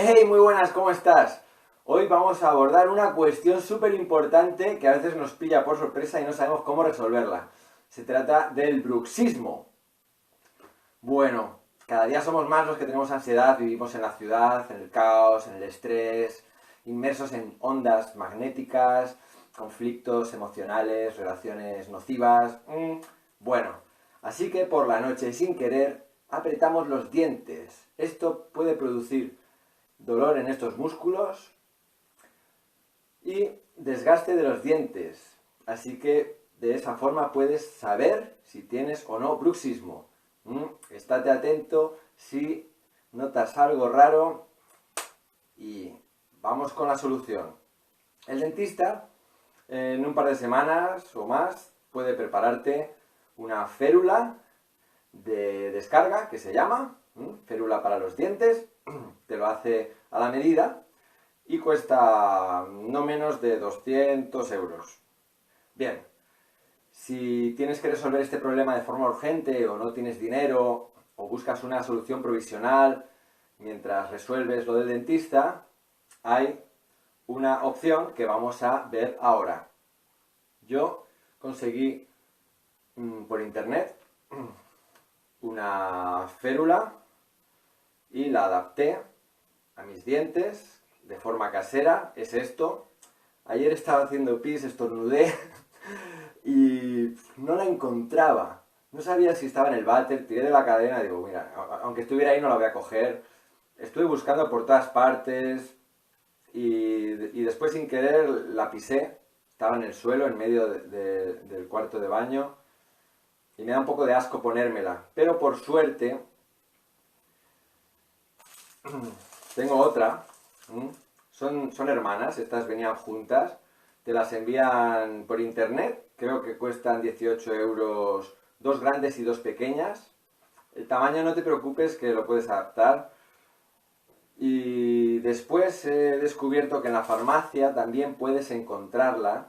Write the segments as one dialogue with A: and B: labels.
A: ¡Hey! Muy buenas, ¿cómo estás? Hoy vamos a abordar una cuestión súper importante que a veces nos pilla por sorpresa y no sabemos cómo resolverla. Se trata del bruxismo. Bueno, cada día somos más los que tenemos ansiedad, vivimos en la ciudad, en el caos, en el estrés, inmersos en ondas magnéticas, conflictos emocionales, relaciones nocivas. Bueno, así que por la noche, sin querer, apretamos los dientes. Esto puede producir dolor en estos músculos y desgaste de los dientes. Así que de esa forma puedes saber si tienes o no bruxismo. Estate atento si notas algo raro y vamos con la solución. El dentista en un par de semanas o más puede prepararte una férula de descarga que se llama férula para los dientes. Te lo hace a la medida y cuesta no menos de 200 euros. Bien, si tienes que resolver este problema de forma urgente o no tienes dinero o buscas una solución provisional mientras resuelves lo del dentista, hay una opción que vamos a ver ahora. Yo conseguí por internet una férula y la adapté a mis dientes de forma casera. Es esto. Ayer estaba haciendo pis, estornudé y no la encontraba. No sabía si estaba en el váter, tiré de la cadena y digo, mira, aunque estuviera ahí no la voy a coger. Estuve buscando por todas partes y después sin querer la pisé. Estaba en el suelo, en medio del cuarto de baño y me da un poco de asco ponérmela. Pero por suerte tengo otra. Son hermanas, estas venían juntas. Te las envían por internet. Creo que cuestan 18 euros, dos grandes y dos pequeñas. El tamaño no te preocupes que lo puedes adaptar. Y después he descubierto que en la farmacia también puedes encontrarla.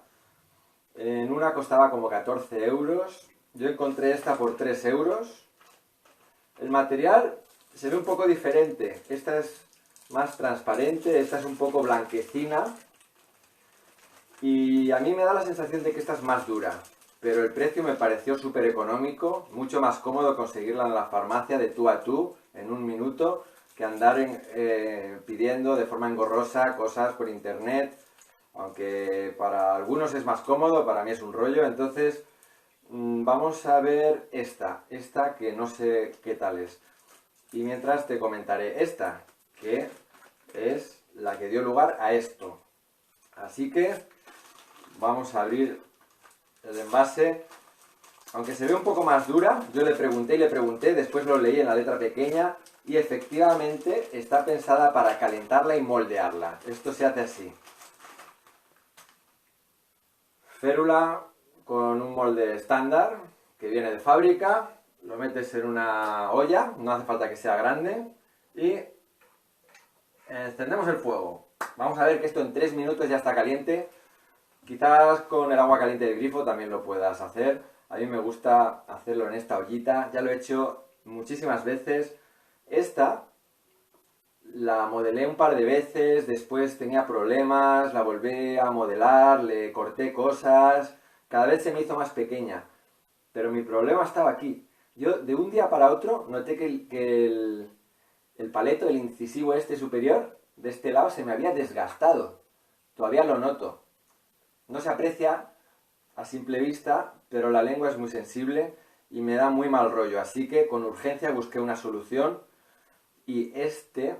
A: En una costaba como 14 euros. Yo encontré esta por 3 euros. El material se ve un poco diferente. Esta es más transparente, esta es un poco blanquecina. Y a mí me da la sensación de que esta es más dura. Pero el precio me pareció súper económico, mucho más cómodo conseguirla en la farmacia de tú a tú, en un minuto, que andar pidiendo de forma engorrosa cosas por internet. Aunque para algunos es más cómodo, para mí es un rollo. Entonces, vamos a ver esta que no sé qué tal es. Y mientras te comentaré esta, que es la que dio lugar a esto. Así que vamos a abrir el envase. Aunque se ve un poco más dura, yo le pregunté y le pregunté, después lo leí en la letra pequeña y efectivamente está pensada para calentarla y moldearla. Esto se hace así. Férula con un molde estándar que viene de fábrica, lo metes en una olla, no hace falta que sea grande, y encendemos el fuego. Vamos a ver que esto en 3 minutos ya está caliente. Quizás con el agua caliente del grifo también lo puedas hacer. A mí me gusta hacerlo en esta ollita, ya lo he hecho muchísimas veces. Esta la modelé un par de veces, después tenía problemas, la volví a modelar, le corté cosas, cada vez se me hizo más pequeña. Pero mi problema estaba aquí. Yo de un día para otro noté que el paleto, el incisivo este superior, de este lado se me había desgastado. Todavía lo noto. No se aprecia a simple vista, pero la lengua es muy sensible y me da muy mal rollo. Así que con urgencia busqué una solución y este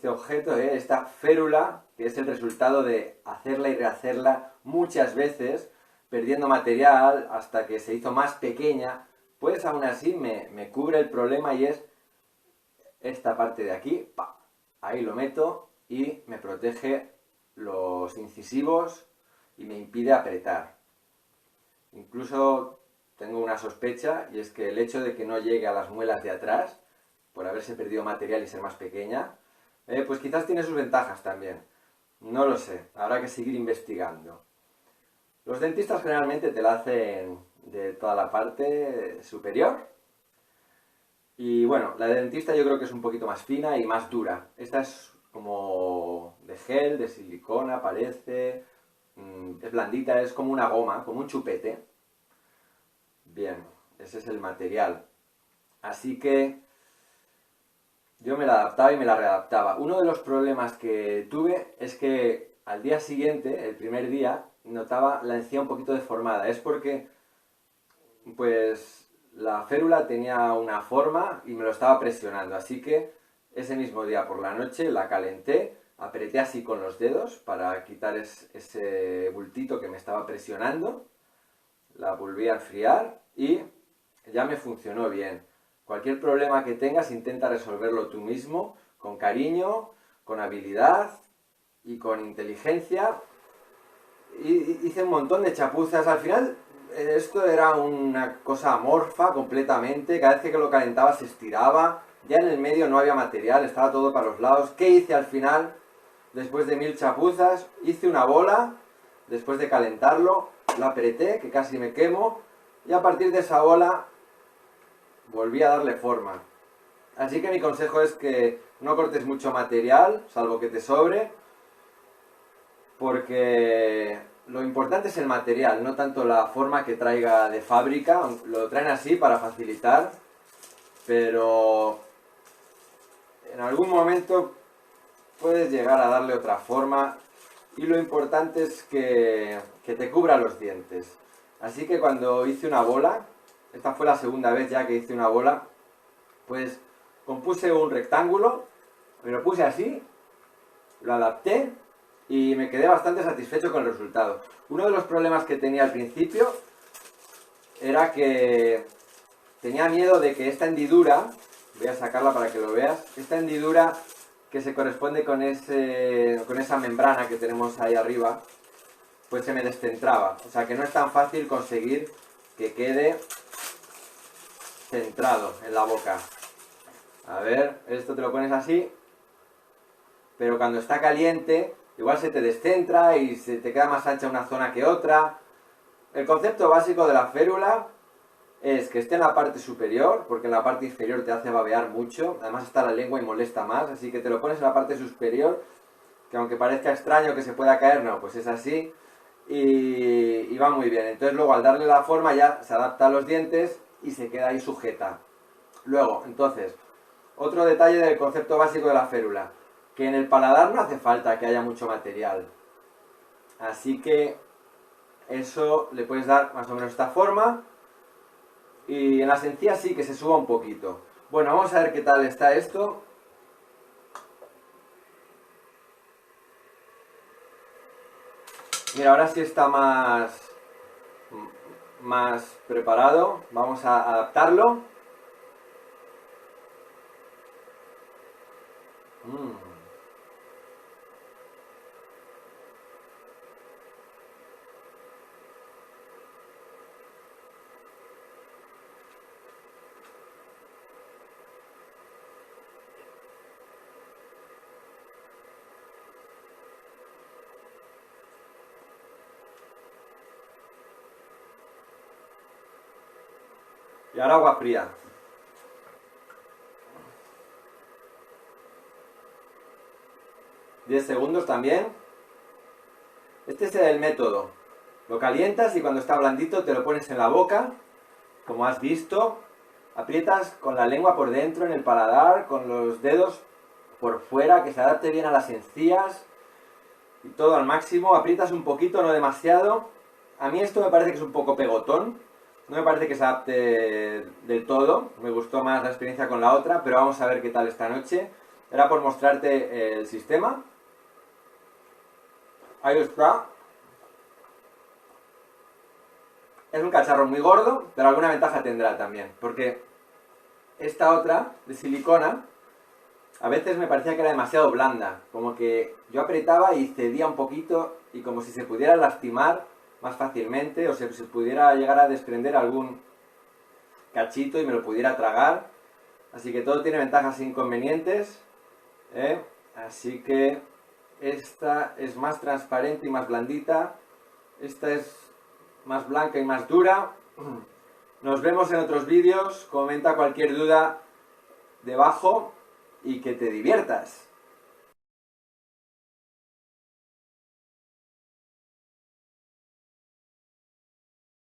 A: objeto, esta férula, que es el resultado de hacerla y rehacerla muchas veces, perdiendo material hasta que se hizo más pequeña, pues aún así me cubre el problema y es esta parte de aquí, ¡pa! Ahí lo meto y me protege los incisivos y me impide apretar. Incluso tengo una sospecha y es que el hecho de que no llegue a las muelas de atrás, por haberse perdido material y ser más pequeña, pues quizás tiene sus ventajas también. No lo sé, habrá que seguir investigando. Los dentistas generalmente te la hacen de toda la parte superior Y bueno, la de dentista yo creo que es un poquito más fina y más dura. Esta es como de gel, de silicona, parece. Es blandita, es como una goma, como un chupete. Bien, ese es el material. Así que yo me la adaptaba y me la readaptaba. Uno de los problemas que tuve es que al día siguiente, el primer día, notaba la encía un poquito deformada. Es porque, pues, la férula tenía una forma y me lo estaba presionando. Así que ese mismo día por la noche la calenté, apreté así con los dedos para quitar ese bultito que me estaba presionando. La volví a enfriar y ya me funcionó bien. Cualquier problema que tengas, intenta resolverlo tú mismo, con cariño, con habilidad y con inteligencia. Y hice un montón de chapuzas. Al final, esto era una cosa amorfa completamente. Cada vez que lo calentaba se estiraba. Ya en el medio no había material, estaba todo para los lados. ¿Qué hice al final? Después de 1000 chapuzas, hice una bola. Después de calentarlo, la apreté, que casi me quemo. Y a partir de esa bola volví a darle forma. Así que mi consejo es que no cortes mucho material, salvo que te sobre, porque lo importante es el material, no tanto la forma que traiga de fábrica. Lo traen así para facilitar, pero en algún momento puedes llegar a darle otra forma y lo importante es que te cubra los dientes. Así que cuando hice una bola, esta fue la segunda vez ya que hice una bola, pues compuse un rectángulo, me lo puse así, lo adapté y me quedé bastante satisfecho con el resultado. Uno de los problemas que tenía al principio era que tenía miedo de que esta hendidura, voy a sacarla para que lo veas, esta hendidura que se corresponde con esa membrana que tenemos ahí arriba, pues se me descentraba. O sea que no es tan fácil conseguir que quede centrado en la boca. A ver, esto te lo pones así, pero cuando está caliente, igual se te descentra y se te queda más ancha una zona que otra. El concepto básico de la férula es que esté en la parte superior, porque en la parte inferior te hace babear mucho, además está la lengua y molesta más, así que te lo pones en la parte superior, que aunque parezca extraño que se pueda caer, no, pues es así, y va muy bien. Entonces luego al darle la forma ya se adapta a los dientes y se queda ahí sujeta. Luego, entonces, otro detalle del concepto básico de la férula, que en el paladar no hace falta que haya mucho material, así que eso le puedes dar más o menos esta forma. Y en las encías sí que se suba un poquito. Bueno, vamos a ver qué tal está esto. Mira, ahora sí está más preparado. Vamos a adaptarlo. Y ahora agua fría. $10 también. Este es el método. Lo calientas y cuando está blandito te lo pones en la boca, como has visto. Aprietas con la lengua por dentro en el paladar, con los dedos por fuera, que se adapte bien a las encías. Y todo al máximo. Aprietas un poquito, no demasiado. A mí esto me parece que es un poco pegotón. No me parece que se adapte del todo. Me gustó más la experiencia con la otra, pero vamos a ver qué tal esta noche. Era por mostrarte el sistema. Ahí está. Es un cacharro muy gordo, pero alguna ventaja tendrá también, porque esta otra, de silicona, a veces me parecía que era demasiado blanda, como que yo apretaba y cedía un poquito y como si se pudiera lastimar más fácilmente o se pudiera llegar a desprender algún cachito y me lo pudiera tragar. Así que todo tiene ventajas e inconvenientes, ¿eh? Así que esta es más transparente y más blandita, esta es más blanca y más dura. Nos vemos en otros vídeos. Comenta cualquier duda debajo y que te diviertas.